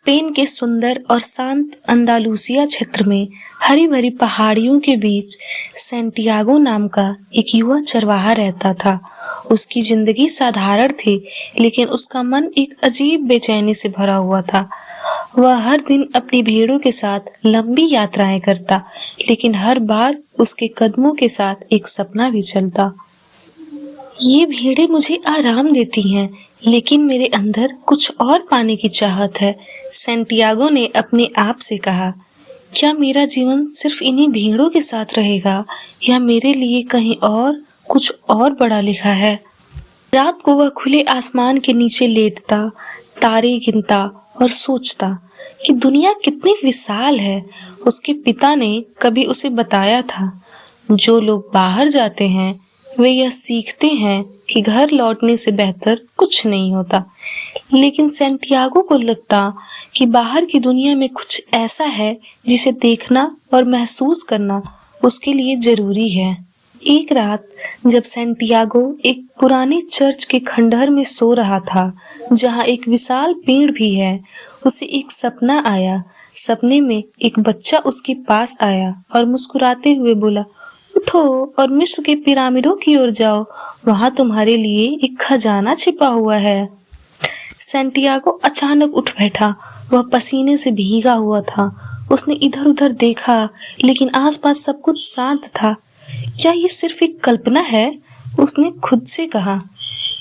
Spain के सुंदर और शांत अंदालूसिया क्षेत्र में हरी भरी पहाड़ियों के बीच सैंटियागो नाम का एक युवा चरवाहा रहता था। उसकी जिंदगी साधारण थी, लेकिन उसका मन एक अजीब बेचैनी से भरा हुआ था। वह हर दिन अपनी भेड़ों के साथ लंबी यात्राएं करता, लेकिन हर बार उसके कदमों के साथ एक सपना भी चलता। ये भीड़ें मुझे आराम देती हैं, लेकिन मेरे अंदर कुछ और पाने की चाहत है, सैंटियागो ने अपने आप से कहा। क्या मेरा जीवन सिर्फ इन्हीं भीड़ों के साथ रहेगा, या मेरे लिए कहीं और कुछ और बड़ा लिखा है? रात को वह खुले आसमान के नीचे लेटता, तारे गिनता और सोचता कि दुनिया कितनी विशाल है। उसके पिता ने कभी उसे बताया था, जो लोग बाहर जाते हैं वे यह सीखते हैं कि घर लौटने से बेहतर कुछ नहीं होता। लेकिन सैंटियागो को लगता कि बाहर की दुनिया में कुछ ऐसा है जिसे देखना और महसूस करना उसके लिए जरूरी है। एक रात जब सैंटियागो एक पुराने चर्च के खंडहर में सो रहा था, जहाँ एक विशाल पेड़ भी है, उसे एक सपना आया। सपने में एक बच्चा उसके पास आया और मुस्कुराते हुए बोला, उठो और मिस्र के पिरामिडों की ओर जाओ, वहां तुम्हारे लिए एक खजाना छिपा हुआ है। सैंटियागो अचानक उठ बैठा। वह पसीने से भीगा हुआ था। उसने इधर उधर देखा, लेकिन आसपास सब कुछ शांत था। क्या ये सिर्फ एक कल्पना है? उसने खुद से कहा।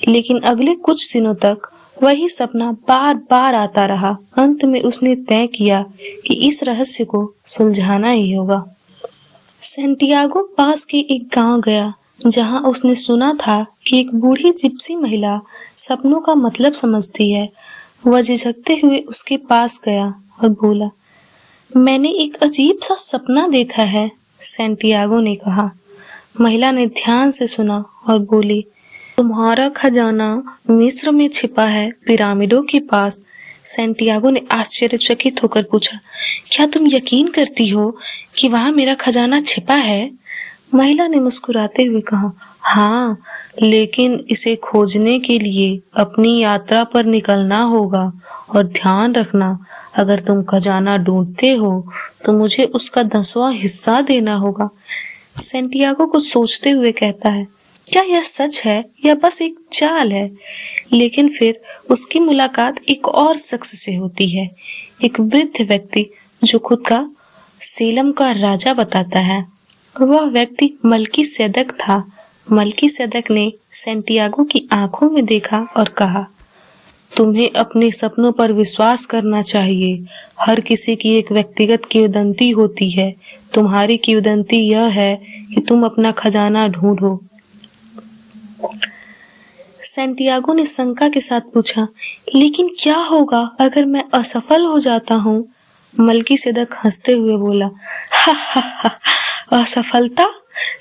लेकिन अगले कुछ दिनों तक वही सपना बार बार आता रहा। अंत में उसने तय किया कि इस रहस्य को सुलझाना ही होगा। सैंटियागो पास के एक गांव गया, जहां उसने सुना था कि एक बूढ़ी जिप्सी महिला सपनों का मतलब समझती है। वह झिझकते हुए उसके पास गया और बोला, मैंने एक अजीब सा सपना देखा है, सैंटियागो ने कहा। महिला ने ध्यान से सुना और बोली, तुम्हारा खजाना मिस्र में छिपा है, पिरामिडों के पास। सैंटियागो ने आश्चर्यचकित होकर पूछा, क्या तुम यकीन करती हो कि वहां मेरा खजाना छिपा है? महिला ने मुस्कुराते हुए कहा, हाँ, लेकिन इसे खोजने के लिए अपनी यात्रा पर निकलना होगा। और ध्यान रखना, अगर तुम खजाना ढूंढते हो तो मुझे उसका 10वां हिस्सा देना होगा। सैंटियागो कुछ सोचते हुए कहता है, क्या यह सच है या बस एक चाल है? लेकिन फिर उसकी मुलाकात एक और शख्स से होती है, एक वृद्ध व्यक्ति जो खुद का सेलम का राजा बताता है। वह व्यक्ति मल्कीसेदक था। मल्कीसेदक ने सैंटियागो की आंखों में देखा और कहा, तुम्हें अपने सपनों पर विश्वास करना चाहिए। हर किसी की एक व्यक्तिगत किंवदंती होती है। तुम्हारी किंवदंती यह है कि तुम अपना खजाना ढूंढो। सैंटियागो ने शंका के साथ पूछा, लेकिन क्या होगा अगर मैं असफल हो जाता हूँ? मल्कीसेदक हंसते हुए बोला, हा हा हा, असफलता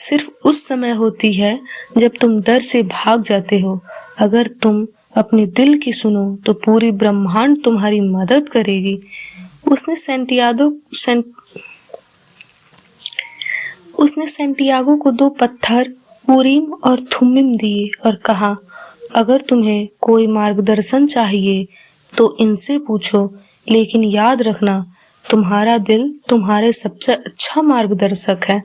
सिर्फ उस समय होती है जब तुम डर से भाग जाते हो। अगर तुम अपने दिल की सुनो तो पूरी ब्रह्मांड तुम्हारी मदद करेगी। उसने सैंटियागो को 2 पत्थर, उरीम और थुम्मीम दिए और कहा, अगर तुम्हें कोई मार्गदर्शन चाहिए तो इनसे पूछो, लेकिन याद रखना, तुम्हारा दिल तुम्हारे सबसे अच्छा मार्गदर्शक है।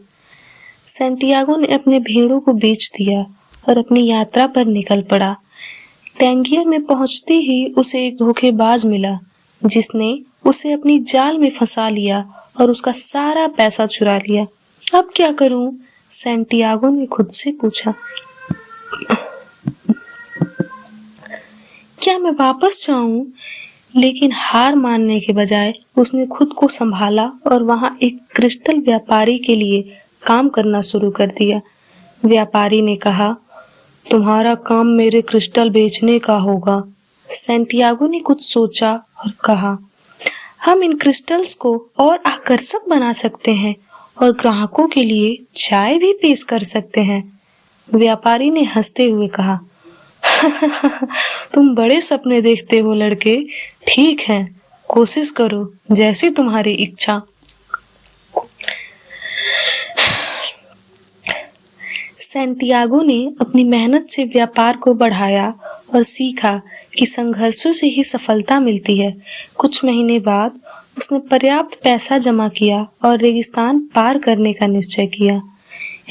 सैंटियागो ने अपने भेड़ों को बेच दिया और अपनी यात्रा पर निकल पड़ा। टैंगियर में पहुंचते ही उसे एक धोखेबाज मिला, जिसने उसे अपनी जाल में फंसा लिया और उसका सारा पैसा चुरा लिया। अब क्या करूं? सैंटियागो ने खुद से पूछा। क्या मैं वापस जाऊं? लेकिन हार मानने के बजाय उसने खुद को संभाला और वहां एक क्रिस्टल व्यापारी के लिए काम करना शुरू कर दिया। व्यापारी ने कहा, तुम्हारा काम मेरे क्रिस्टल बेचने का होगा। सैंटियागो ने कुछ सोचा और कहा, हम इन क्रिस्टल्स को और आकर्षक बना सकते हैं और ग्राहकों के लिए चाय भी पेश कर सकते हैं। व्यापारी ने हंसते हुए कहा, तुम बड़े सपने देखते हो लड़के। ठीक है, कोशिश करो, जैसी तुम्हारी इच्छा। सैंटियागो ने अपनी मेहनत से व्यापार को बढ़ाया और सीखा कि संघर्षों से ही सफलता मिलती है। कुछ महीने बाद उसने पर्याप्त पैसा जमा किया और रेगिस्तान पार करने का निश्चय किया।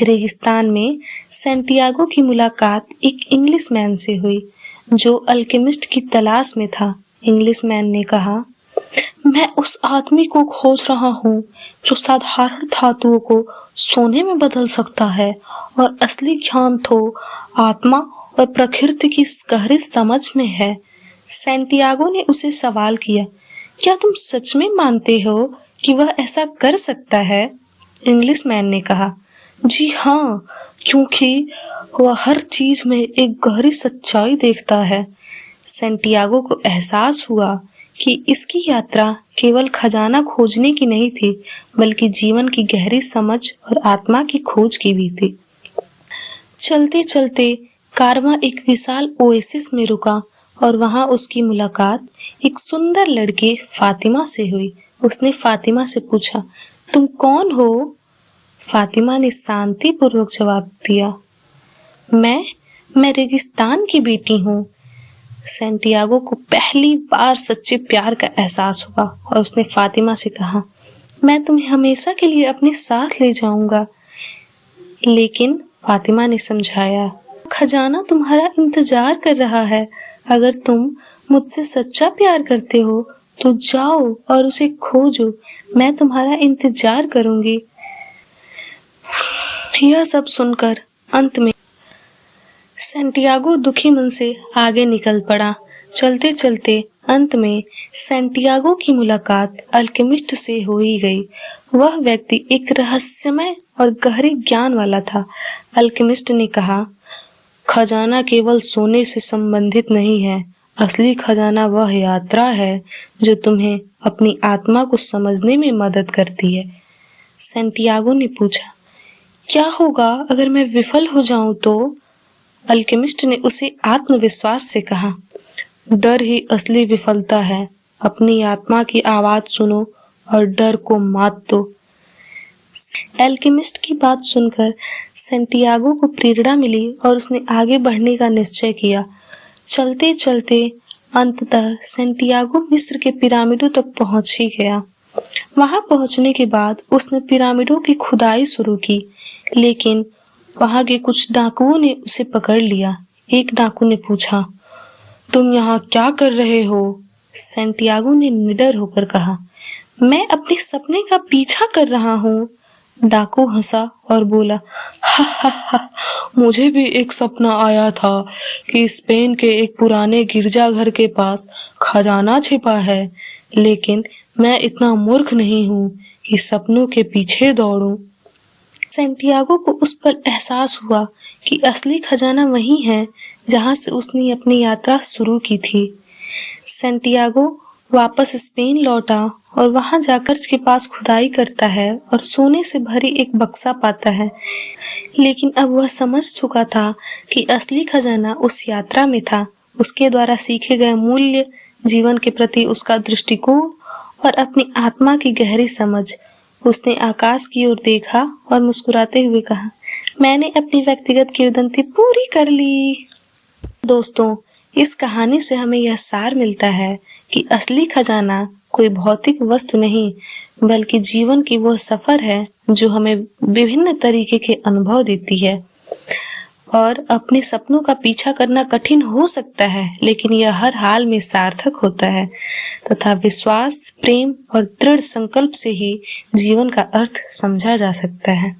रेगिस्तान में सैंटियागो की मुलाकात एक इंग्लिशमैन से हुई जो अल्केमिस्ट की तलाश में था। इंग्लिशमैन ने कहा, मैं उस आदमी को खोज रहा हूँ जो साधारण धातुओं को सोने में बदल सकता है और असली ज्ञान तो आत्मा और प्रकृति की गहरी समझ में है। सैंटियागो ने उसे सवाल किया, क्या तुम सच में मानते हो कि वह ऐसा कर सकता है? इंग्लिशमैन ने कहा, जी हाँ, क्योंकि वह हर चीज में एक गहरी सच्चाई देखता है। सैंटियागो को एहसास हुआ कि इसकी यात्रा केवल खजाना खोजने की नहीं थी, बल्कि जीवन की गहरी समझ और आत्मा की खोज की भी थी। चलते चलते कारवां एक विशाल ओएसिस में रुका और वहां उसकी मुलाकात एक सुंदर लड़की फातिमा से हुई। उसने फातिमा से पूछा, तुम कौन हो? फातिमा ने शांतिपूर्वक जवाब दिया, मैं रेगिस्तान की बेटी हूँ। सैंटियागो को पहली बार सच्चे प्यार का एहसास हुआ और उसने फातिमा से कहा, मैं तुम्हें हमेशा के लिए अपने साथ ले जाऊंगा। लेकिन फातिमा ने समझाया, खजाना तुम्हारा इंतजार कर रहा है। अगर तुम मुझसे सच्चा प्यार करते हो तो जाओ और उसे खोजो, मैं तुम्हारा इंतजार करूंगी। यह सब सुनकर अंत में सैंटियागो दुखी मन से आगे निकल पड़ा। चलते चलते अंत में सैंटियागो की मुलाकात अल्केमिस्ट से हो ही गई। वह व्यक्ति एक रहस्यमय और गहरे ज्ञान वाला था। अल्केमिस्ट ने कहा, खजाना केवल सोने से संबंधित नहीं है। असली खजाना वह यात्रा है जो तुम्हें अपनी आत्मा को समझने में मदद करती है। सैंटियागो ने पूछा, क्या होगा अगर मैं विफल हो जाऊं तो? अल्केमिस्ट ने उसे आत्मविश्वास से कहा, डर ही असली विफलता है। अपनी आत्मा की आवाज सुनो और डर को मात दो। अल्केमिस्ट की बात सुनकर सैंटियागो को प्रेरणा मिली और उसने आगे बढ़ने का निश्चय किया। चलते चलते अंततः सैंटियागो मिस्र के पिरामिडों तक पहुंच ही गया। वहां पहुंचने के बाद उसने पिरामिडों की खुदाई शुरू की, लेकिन वहां के कुछ डाकुओं ने उसे पकड़ लिया। एक डाकू ने पूछा, तुम यहाँ क्या कर रहे हो? सैंटियागो ने निडर होकर कहा, मैं अपने सपने का पीछा कर रहा हूँ। डाकू हंसा और बोला, हा हा हा, मुझे भी एक सपना आया था कि स्पेन के एक पुराने गिरजाघर के पास खजाना छिपा है, लेकिन मैं इतना मूर्ख नहीं हूँ कि सपनों के पीछे दौड़ूं। सैंटियागो को उस पल एहसास हुआ कि असली खजाना वही है जहां से उसने अपनी यात्रा शुरू की थी। सैंटियागो वापस स्पेन लौटा और वहां जाकर के पास खुदाई करता है और सोने से भरी एक बक्सा पाता है। लेकिन अब वह समझ चुका था कि असली खजाना उस यात्रा में था। उसके द्वारा सीखे गए मूल्य, जीवन के प्रति उसका दृष्टिकोण और अपनी आत्मा की गहरी समझ। उसने आकाश की ओर देखा और मुस्कुराते हुए कहा, मैंने अपनी व्यक्तिगत किंवदंती पूरी कर ली। दोस्तों, इस कहानी से हमें यह सार मिलता है कि असली खजाना कोई भौतिक वस्तु नहीं, बल्कि जीवन की वह सफर है जो हमें विभिन्न तरीके के अनुभव देती है। और अपने सपनों का पीछा करना कठिन हो सकता है, लेकिन यह हर हाल में सार्थक होता है तथा विश्वास, प्रेम और दृढ़ संकल्प से ही जीवन का अर्थ समझा जा सकता है।